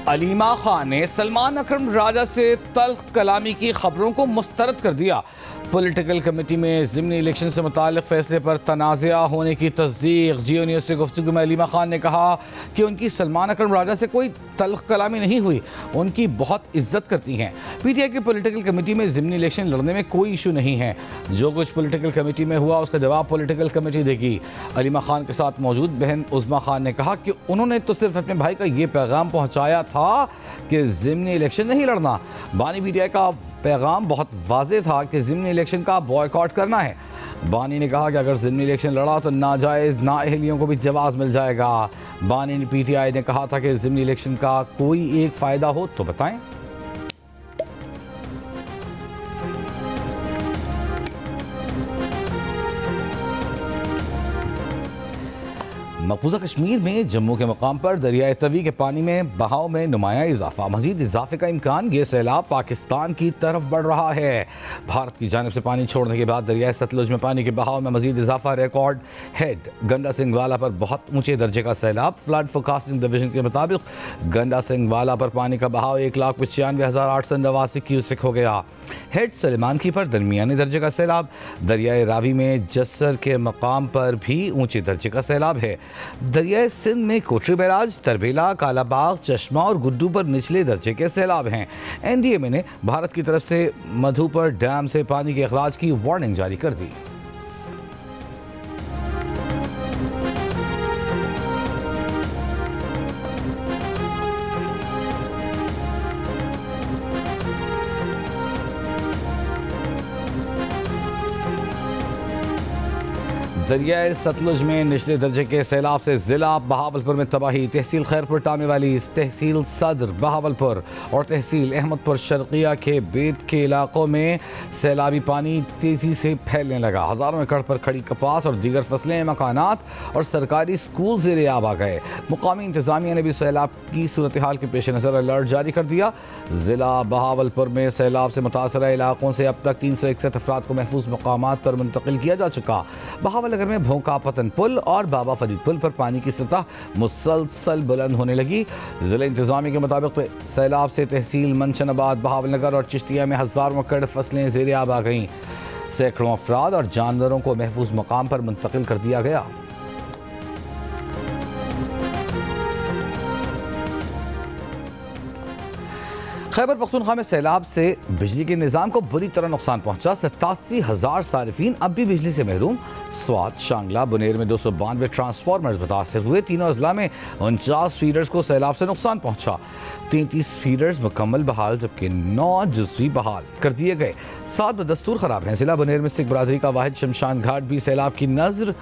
अलीमा खान ने सलमान अकरम राजा से तल्ख कलामी की खबरों को मुस्तरद कर दिया। पॉलिटिकल कमेटी में ज़िमनी इलेक्शन से मुताल्लिक़ फैसले पर तनाज़ा होने की तस्दीक। जियो न्यूज़ से गुफ्तगू में अलीमा खान ने कहा कि उनकी सलमान अकरम राजा से कोई तल्ख कलामी नहीं हुई, उनकी बहुत इज्जत करती हैं। पीटीआई की पॉलिटिकल कमेटी में ज़िमनी इलेक्शन लड़ने में कोई इशू नहीं है, जो कुछ पॉलिटिकल कमेटी में हुआ उसका जवाब पॉलिटिकल कमेटी देगी। अलीमा खान के साथ मौजूद बहन उज़्मा खान ने कहा कि उन्होंने तो सिर्फ अपने भाई का ये पैगाम पहुँचाया था कि ज़िमनी इलेक्शन नहीं लड़ना। बानी पीटीआई का पैगाम बहुत वाज़ेह था कि ज़िमनी इलेक्शन का बॉयकॉट करना है। बानी ने कहा कि अगर ज़िमनी इलेक्शन लड़ा तो नाजायज़ नाअहलियों को भी जवाब मिल जाएगा। बानी ने पीटीआई ने कहा था कि ज़िमनी इलेक्शन का कोई एक फ़ायदा हो तो बताएं। मकबूजा कश्मीर में जम्मू के मकाम पर दरियाए तवी के पानी में बहाव में नुमाया इजाफा। मजीद इजाफे का इम्कान। ये सैलाब पाकिस्तान की तरफ बढ़ रहा है। भारत की जानिब से पानी छोड़ने के बाद दरियाए सतलुज में पानी के बहाव में मजीद इजाफा। रिकॉर्ड हेड गंडा सिंह वाला पर बहुत ऊंचे दर्जे का सैलाब। फ्लड फोरकास्टिंग डिवीजन के मुताबिक गंडा सिंह वाला पर पानी का बहाव 1,95,889 क्यूसेक हो गया। हेड सलेमानकी पर दरमियानी दर्जे का सैलाब। दरियाए रावी में जस्सर के मकाम पर भी ऊंचे दर्जे का सैलाब है। दरियाए सिंध में कोटरी बैराज, तरबेला, कालाबाग, चश्मा और गुड्डू पर निचले दर्जे के सैलाब हैं। एनडीएमए ने भारत की तरफ से मधुपर डैम से पानी के अखराज की वार्निंग जारी कर दी। दरियाए सतलुज में निचले दर्जे के सैलाब से ज़िला बहावलपुर में तबाही। तहसील खैरपुर टामेवाली, तहसील सदर बहावलपुर और तहसील अहमदपुर शर्किया के बेट के इलाकों में सैलाबी पानी तेज़ी से फैलने लगा। हज़ारों एकड़ पर खड़ी कपास और दीगर फसलें, मकानात और सरकारी स्कूल ज़ेरे आब आ गए। मुकामी इंतज़ामिया ने भी सैलाब की सूरत हाल के पेश नज़र अलर्ट जारी कर दिया। ज़िला बहावलपुर में सैलाब से मुतासरा इलाकों से अब तक 361 अफराद को महफूज मकामात पर मुंतकिल किया जा चुका। बहावलनगर में भोंका पतन पुल और बाबा फरीद पुल पर पानी की सतह मुसलसल बुलंद होने लगी। जिला इंतजामिया के मुताबिक सैलाब से तहसील मनशनाबाद, बहावलनगर और चिश्तिया में हज़ारों एकड़ फसलें ज़ेरे आब आ गईं। सैकड़ों अफराद और जानवरों को महफूज मकाम पर मुंतकिल कर दिया गया। खैबर पख्तूनख्वा में सैलाब से बिजली के निज़ाम को बुरी तरह नुकसान पहुंचा। 87,000 सारिफीन अब भी बिजली से महरूम। स्वात, शांगला, बुनेर में 292 ट्रांसफार्मर्स मुतासर हुए। तीनों अजला में 49 फीडर्स को सैलाब से नुकसान पहुंचा। 33 फीडर्स मुकम्मल बहाल जबकि 9 जुज़वी बहाल कर दिए गए। 7 बदस्तूर ख़राब हैं। जिला बुनेर में सिख बरादरी का वाहिद शमशान घाट भी सैलाब की नज़र।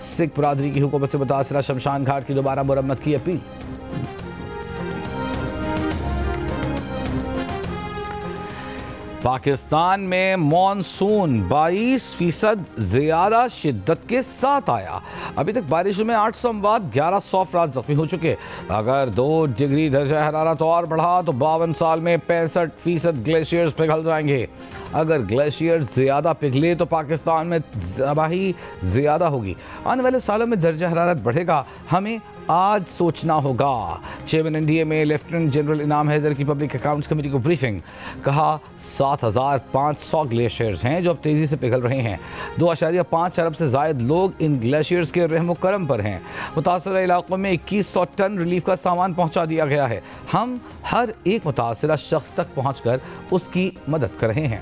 सिख बरादरी की हुकूमत से मुतासरा शमशान घाट की दोबारा मुरम्मत की अपील। पाकिस्तान में मॉनसून 22% ज़्यादा शिद्दत के साथ आया। अभी तक बारिशों में 8 अमवात, 1100 अफराद जख्मी हो चुके। अगर 2 डिग्री दर्जा हरारत और बढ़ा तो 52 साल में 65% ग्लेशियर्स पिघल जाएंगे। अगर ग्लेशियर्स ज़्यादा पिघले तो पाकिस्तान में तबाही ज़्यादा होगी। आने वाले सालों में दर्जा हरारत बढ़ेगा, हमें आज सोचना होगा। चेयरमैन एनडीएमए लेफ्टिनेंट जनरल इनाम हैदर की पब्लिक अकाउंट्स कमेटी को ब्रीफिंग। कहा 7,500 ग्लेशियर्स हैं जो अब तेज़ी से पिघल रहे हैं। 2.5 अरब से ज़ायद लोग इन ग्लेशियर्स के रहम करम पर हैं। मुतासरा इलाकों में 2100 टन रिलीफ का सामान पहुँचा दिया गया है। हम हर एक मुतासरा शख्स तक पहुँच कर उसकी मदद कर रहे हैं।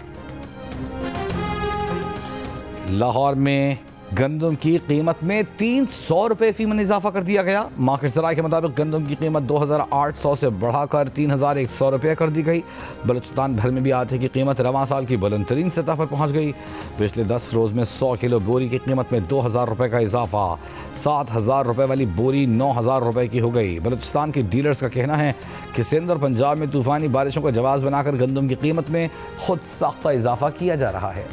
लाहौर में गंदम की कीमत में 300 रुपये फ़ीमन इजाफा कर दिया गया। मार्केट ज़राए के मुताबिक गंदम की कीमत 2,800 से बढ़ाकर 3,100 रुपये कर दी गई। बलूचिस्तान भर में भी आटे की कीमत रवां साल की बुलंद तरीन सतह पर पहुँच गई। पिछले 10 रोज़ में 100 किलो बोरी की कीमत में 2,000 रुपये का इजाफा। 7,000 रुपये वाली बोरी 9,000 रुपये की हो गई। बलूचिस्तान के डीलर्स का कहना है कि सिंध और पंजाब में तूफ़ानी बारिशों का जवाब बनाकर गंदम की कीमत में खुद साख्ता इजाफा किया जा रहा है।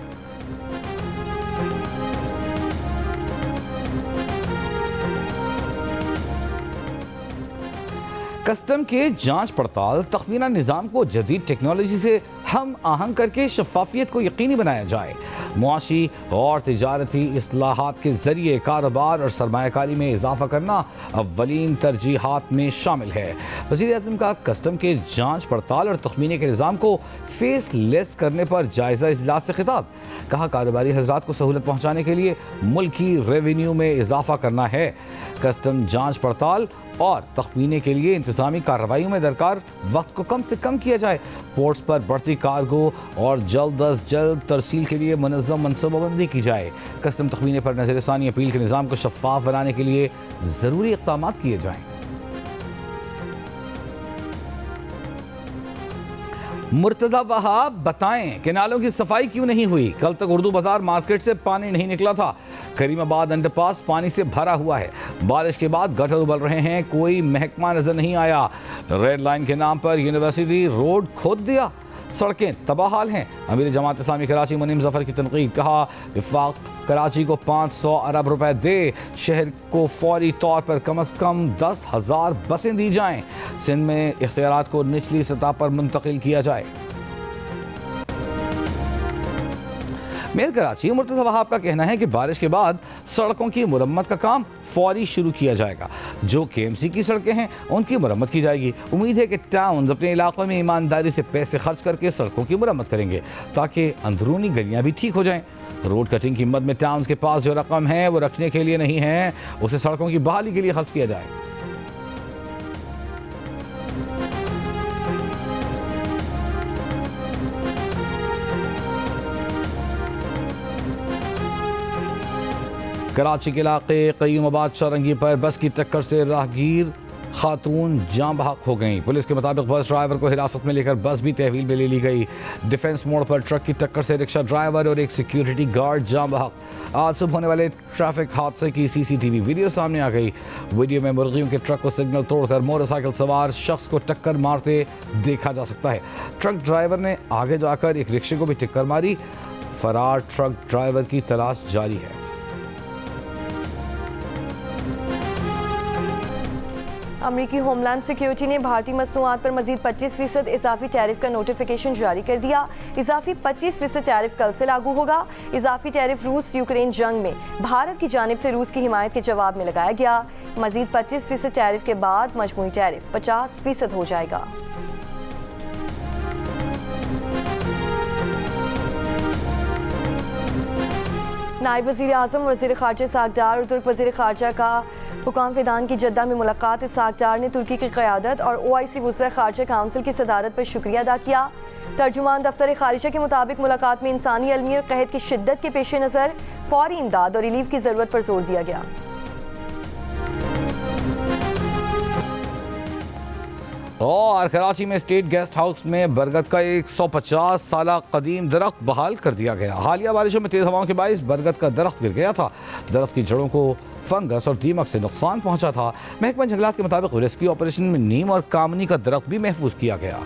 कस्टम के जांच पड़ताल तखमीना निज़ाम को जदीद टेक्नोलॉजी से हम आहंग करके शफाफियत को यकीनी बनाया जाए। मुआशी और तिजारती इस्लाहात के जरिए कारोबार और सरमायाकारी में इजाफा करना अव्वलीन तरजीहात में शामिल है। वज़ीर-ए-आज़म का कस्टम के जांच पड़ताल और तखमीने के निज़ाम को फेसलेस करने पर जायज़ा इजलास से खिताब। कहा, कारोबारी हजरात को सहूलत पहुँचाने के लिए मुल्की रेवेन्यू में इजाफा करना है। कस्टम जांच पड़ताल और तखमीने के लिए इंतजामी कार्रवाइयों में दरकार वक्त को कम से कम किया जाए। पोर्ट्स पर बढ़ती कार्गो और जल्द अज जल्द तरसील के लिए मुनज़्ज़म मनसूबाबंदी की जाए। कस्टम तखमीने पर नज़रसानी अपील के निज़ाम को शफ़ाफ बनाने के लिए ज़रूरी इक़दाम किए जाएँ। मुर्तज़ा वहाब बताएं कि नालों की सफाई क्यों नहीं हुई। कल तक उर्दू बाजार मार्केट से पानी नहीं निकला था। करीमाबाद अंडरपास पानी से भरा हुआ है। बारिश के बाद गटर उबल रहे हैं, कोई महकमा नजर नहीं आया। रेड लाइन के नाम पर यूनिवर्सिटी रोड खोद दिया, सड़कें तबाहाल हैं। अमीर जमात इस्लामी कराची मुनीम जफर की तनकीद। कहा, वफाक कराची को 500 अरब रुपए दे, शहर को फौरी तौर पर कम से कम 10,000 बसें दी जाएं। सिंध में इख्तियारात को निचली सतह पर मुंतकिल किया जाए। मेयर कराची मुर्तज़ा वहाब का कहना है कि बारिश के बाद सड़कों की मुरम्मत का काम फौरी शुरू किया जाएगा। जो KMC की सड़कें हैं उनकी मुरम्मत की जाएगी। उम्मीद है कि टाउन्स अपने इलाकों में ईमानदारी से पैसे खर्च करके सड़कों की मुरम्मत करेंगे ताकि अंदरूनी गलियां भी ठीक हो जाएं। रोड कटिंग की मद में टाउन्स के पास जो रकम है वो रखने के लिए नहीं है, उसे सड़कों की बहाली के लिए खर्च किया जाए। कराची के इलाके क़य्यूमाबाद चौरंगी पर बस की टक्कर से राहगीर खातून जाँ बहक हो गई। पुलिस के मुताबिक बस ड्राइवर को हिरासत में लेकर बस भी तहवील में ले ली गई। डिफेंस मोड़ पर ट्रक की टक्कर से रिक्शा ड्राइवर और एक सिक्योरिटी गार्ड जाँ बहक। आज सुबह होने वाले ट्रैफिक हादसे की CCTV वीडियो सामने आ गई। वीडियो में मुर्गियों के ट्रक को सिग्नल तोड़कर मोटरसाइकिल सवार शख्स को टक्कर मारते देखा जा सकता है। ट्रक ड्राइवर ने आगे जाकर एक रिक्शे को भी टक्कर मारी। फरार ट्रक ड्राइवर की तलाश जारी है। अमरीकी होमलैंड सिक्योरिटी ने भारतीय मसनूआत पर मजीद 25% इजाफी टैरिफ का नोटिफिकेशन जारी कर दिया। इजाफी 25% टैरिफ कल से लागू होगा। इजाफी टैरिफ रूस यूक्रेन जंग में भारत की जानिब से रूस की हिमायत के जवाब में लगाया गया। मजीद 25% टैरिफ के बाद मजमूई टैरिफ 50% हो जाएगा। नायब वज़ीर आज़म वज़ीर ख़ारजा इस्हाक़ डार और तुर्क वज़ीर ख़ारजा का हुकाम फ़िदान की जद्दा में मुलाकात। इस्हाक़ डार ने तुर्की की क़यादत और OIC वज़रा ख़ारजा काउंसिल की सदारत पर शुक्रिया अदा किया। तर्जुमान दफ्तर ख़ारिजा के मुताबिक मुलाकात में इंसानी अलमी और कहत की शिद्दत के पेश नज़र फ़ौरी इमदाद और रिलीफ की ज़रूरत पर जोर दिया गया। और कराची में स्टेट गेस्ट हाउस में बरगद का 150 साल कदीम दरख्त बहाल कर दिया गया। हालिया बारिशों में तेज हवाओं के बाइस बरगद का दरख्त गिर गया था। दरख्त की जड़ों को फंगस और दीमक से नुकसान पहुंचा था। महकमा जंगलात के मुताबिक रेस्क्यू ऑपरेशन में नीम और कामनी का दरख्त भी महफूज किया गया।